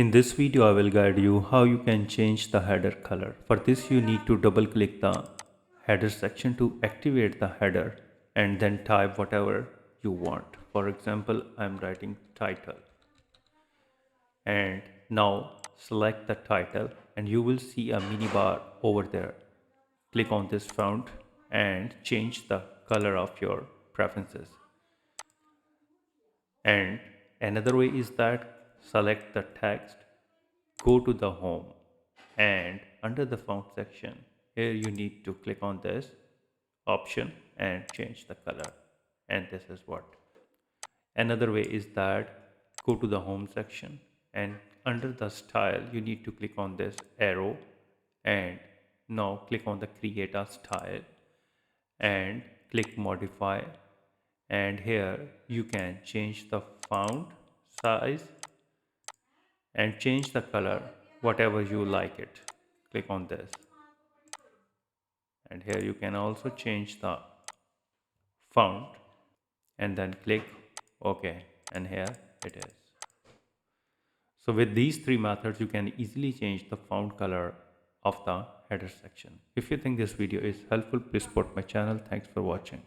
In this video, I will guide you how you can change the header color. For this, you need to double click the header section to activate the header and then type whatever you want. For example, I'm writing title and now select the title and you will see a mini bar over there. Click on this font and change the color of your preferences. And another way is that select the text, go to the home, and under the font section, here you need to click on this option and change the color. And this is what. Another way is that go to the home section and under the style, you need to click on this arrow and now click on the create a style and click modify, and here you can change the font size and change the color whatever you like it. Click on this and here you can also change the font and then click OK, and here it is. So with these three methods you can easily change the font color of the header section. If you think this video is helpful, please support my channel. Thanks for watching.